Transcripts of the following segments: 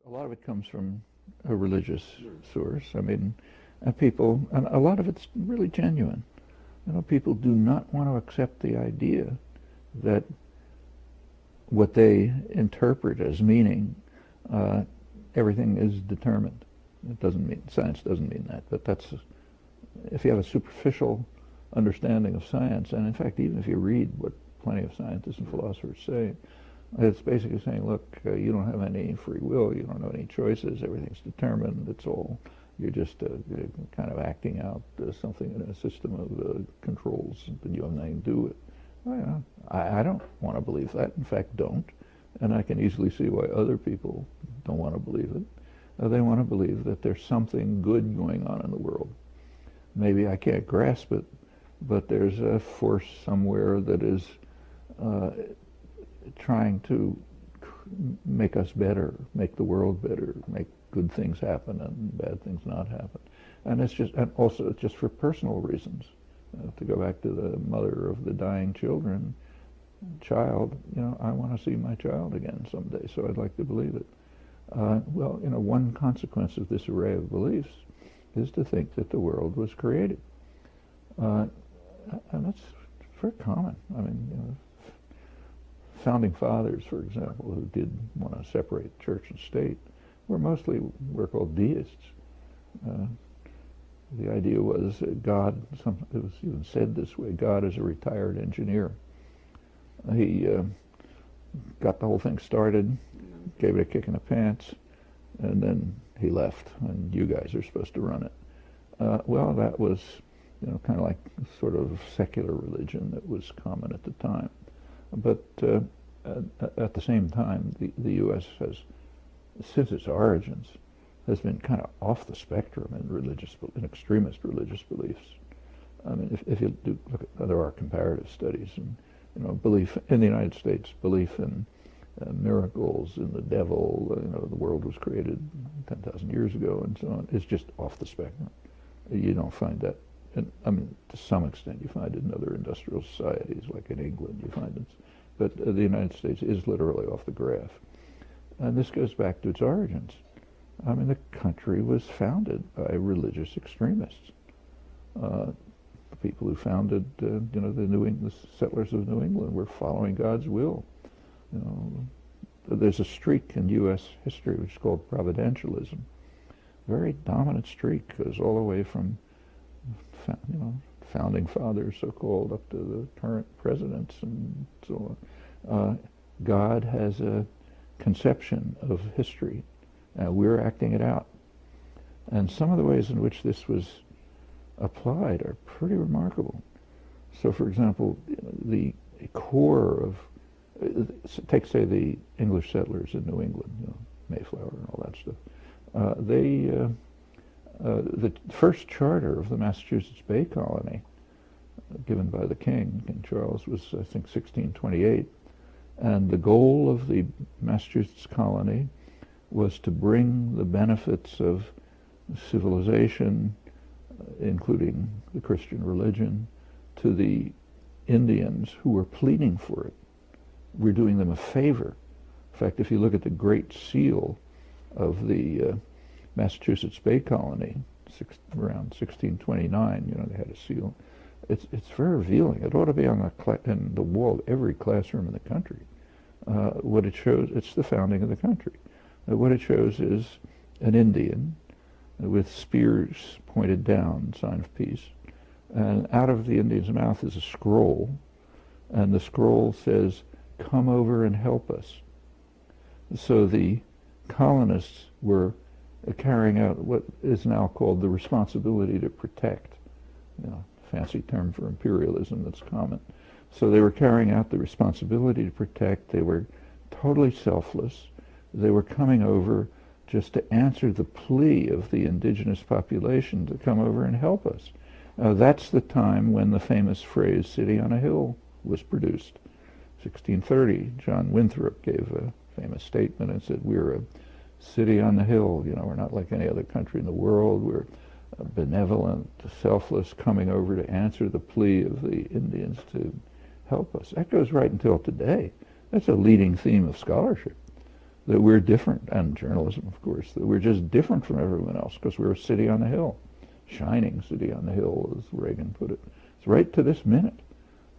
A lot of it comes from a religious source. I mean, and a lot of it's really genuine. People do not want to accept the idea that what they interpret as meaning, everything is determined. It doesn't mean, science doesn't mean that, but if you have a superficial understanding of science, and in fact, even if you read what plenty of scientists and philosophers say, it's basically saying, look, you don't have any free will, you don't have any choices, everything's determined, you're just kind of acting out something in a system of controls that you have nothing to do with. Well, I don't want to believe that, in fact don't, and I can easily see why other people don't want to believe it. They want to believe that there's something good going on in the world. Maybe I can't grasp it, but there's a force somewhere that is trying to make us better, make the world better, make good things happen and bad things not happen. And also just for personal reasons. To go back to the mother of the dying child, I want to see my child again someday, so I'd like to believe it. One consequence of this array of beliefs is to think that the world was created. And that's very common. I mean, founding fathers, for example, who did want to separate church and state, were called deists. The idea was God, it was even said this way, God is a retired engineer. He got the whole thing started, gave it a kick in the pants, and then he left, and you guys are supposed to run it. That was kind of like sort of secular religion that was common at the time. But at the same time, the U.S. has, since its origins, has been kind of off the spectrum in extremist religious beliefs. I mean, if you do look at, there are comparative studies, and belief in the United States, belief in miracles, in the devil, the world was created 10,000 years ago, and so on, is just off the spectrum. You don't find that. To some extent, you find it in other industrial societies, like in England, you find it. But the United States is literally off the graph. And this goes back to its origins. I mean, the country was founded by religious extremists. The people who founded, the settlers of New England were following God's will. There's a streak in U.S. history which is called providentialism. Very dominant streak, goes all the way from founding fathers, so-called, up to the current presidents and so on. God has a conception of history. We're acting it out. And some of the ways in which this was applied are pretty remarkable. So, for example, the core of, take, say, the English settlers in New England, Mayflower and all that stuff. The first charter of the Massachusetts Bay Colony, given by the King Charles, was, I think, 1628. And the goal of the Massachusetts colony was to bring the benefits of civilization, including the Christian religion, to the Indians who were pleading for it. We're doing them a favor. In fact, if you look at the Great Seal of the Massachusetts Bay Colony, around 1629, they had a seal. It's very revealing. It ought to be on the wall of every classroom in the country. What it shows, it's the founding of the country. What it shows is an Indian with spears pointed down, sign of peace. And out of the Indian's mouth is a scroll, and the scroll says, "Come over and help us." So the colonists were carrying out what is now called the responsibility to protect, fancy term for imperialism that's common. So they were carrying out the responsibility to protect. They were totally selfless. They were coming over just to answer the plea of the indigenous population to come over and help us. That's the time when the famous phrase, "city on a hill," was produced. 1630, John Winthrop gave a famous statement and said, "We're a city on the hill, we're not like any other country in the world, we're benevolent, selfless, coming over to answer the plea of the Indians to help us." That goes right until today. That's a leading theme of scholarship. that we're different, and journalism, of course, that we're just different from everyone else because we're a city on the hill, shining city on the hill, as Reagan put it. It's right to this minute.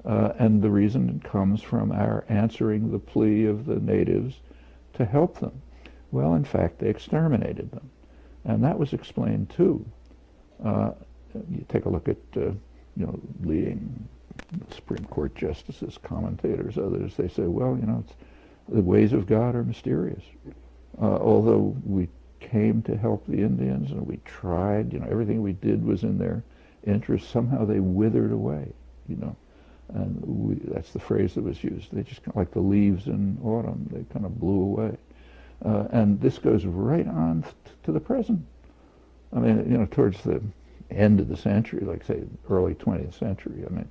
And the reason comes from our answering the plea of the natives to help them. Well, in fact, they exterminated them. And that was explained too. You take a look at leading Supreme Court justices, commentators, others. They say, well, it's, the ways of God are mysterious. Although we came to help the Indians and we tried, everything we did was in their interest. Somehow they withered away, and that's the phrase that was used. They just kind of like the leaves in autumn. They kind of blew away. And this goes right on to the present. I mean, towards the end of the century, like say early 20th century, I mean,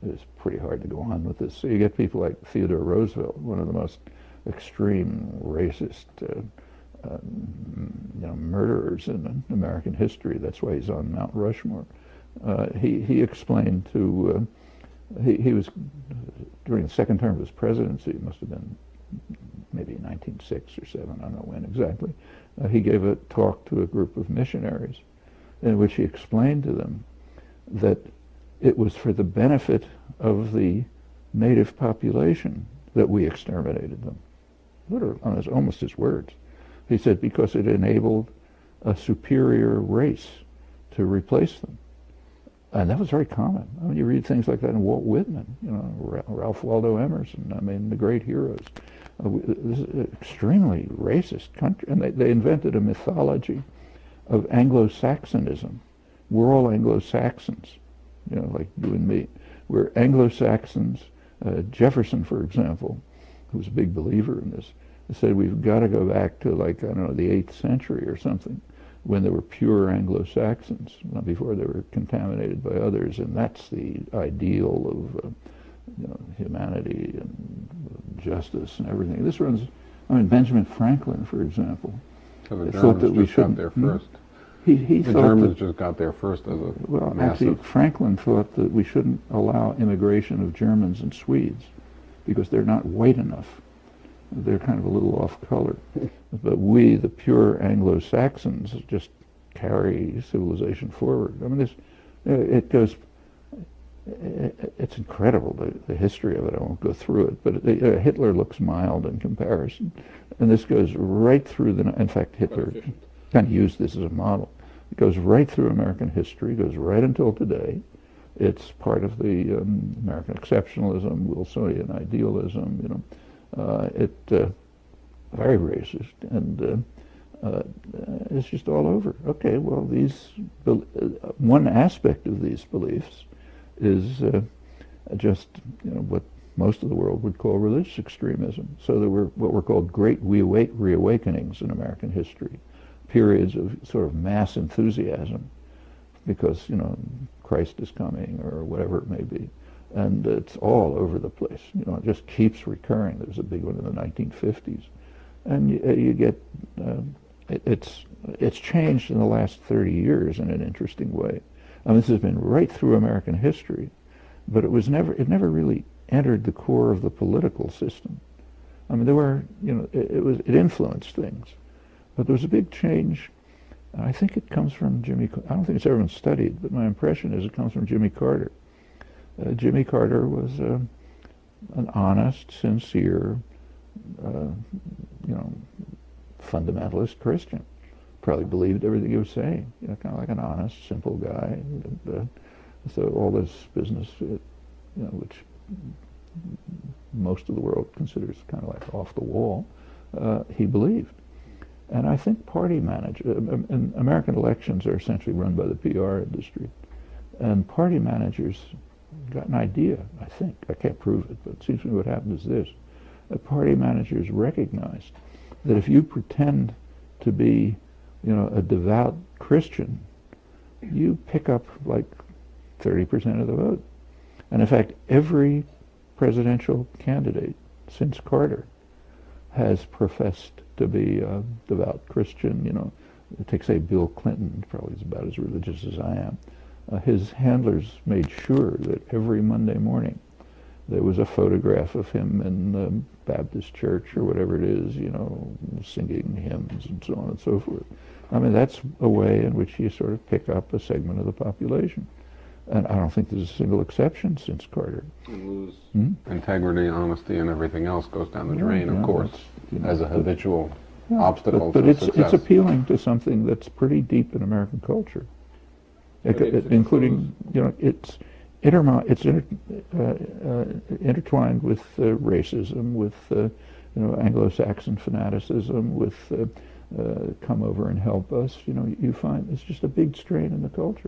it's pretty hard to go on with this. So you get people like Theodore Roosevelt, one of the most extreme racist, murderers in American history. That's why he's on Mount Rushmore. He explained to, he was, during the second term of his presidency, it must have been maybe 1906 or 7, I don't know when exactly, he gave a talk to a group of missionaries in which he explained to them that it was for the benefit of the native population that we exterminated them. Literally, almost his words. He said because it enabled a superior race to replace them. And that was very common. I mean, you read things like that in Walt Whitman, Ralph Waldo Emerson, the great heroes. This is an extremely racist country. And they invented a mythology of Anglo-saxonism. We're all Anglo-Saxons, like you and me. We're Anglo-Saxons. Jefferson, for example, who was a big believer in this, said we've got to go back to, the 8th century or something, when there were pure Anglo-Saxons, not before they were contaminated by others, and that's the ideal of humanity and justice and everything. This runs, Benjamin Franklin, for example, so the Germans just got there first. The Germans just got there first as a well, massive... Actually, Franklin thought that we shouldn't allow immigration of Germans and Swedes because they're not white enough. They're kind of a little off color. But we, the pure Anglo-Saxons, just carry civilization forward. I mean, it's incredible, the history of it. I won't go through it, but Hitler looks mild in comparison. And this goes right through in fact, Hitler kind of used this as a model. It goes right through American history, goes right until today. It's part of the American exceptionalism, Wilsonian idealism, very racist, and it's just all over. Okay, well, one aspect of these beliefs is just what most of the world would call religious extremism. So there were what were called great reawakenings in American history, periods of sort of mass enthusiasm, because Christ is coming or whatever it may be. And it's all over the place. It just keeps recurring. There was a big one in the 1950s. And you get, it's changed in the last 30 years in an interesting way. This has been right through American history, but it never really entered the core of the political system. There were, it influenced things. But there was a big change. I think it comes from I don't think it's ever been studied, but my impression is it comes from Jimmy Carter. Jimmy Carter was an honest, sincere, fundamentalist Christian. Probably believed everything he was saying. Kind of like an honest, simple guy. So all this business, which most of the world considers kind of like off the wall, he believed. And I think and American elections are essentially run by the PR industry, and party managers got an idea, I think. I can't prove it, but it seems to me what happened is this. Party managers recognized that if you pretend to be, a devout Christian, you pick up like 30% of the vote. And in fact, every presidential candidate since Carter has professed to be a devout Christian. Take, say, Bill Clinton, probably is about as religious as I am. His handlers made sure that every Monday morning there was a photograph of him in the Baptist church or whatever it is, singing hymns and so on and so forth. I mean, that's a way in which you sort of pick up a segment of the population. And I don't think there's a single exception since Carter. You lose integrity, honesty, and everything else goes down the drain, of course, as a habitual obstacle but to it's success. It's appealing to something that's pretty deep in American culture, including, it's intertwined with racism, with Anglo-Saxon fanaticism, with come over and help us. You find it's just a big strain in the culture.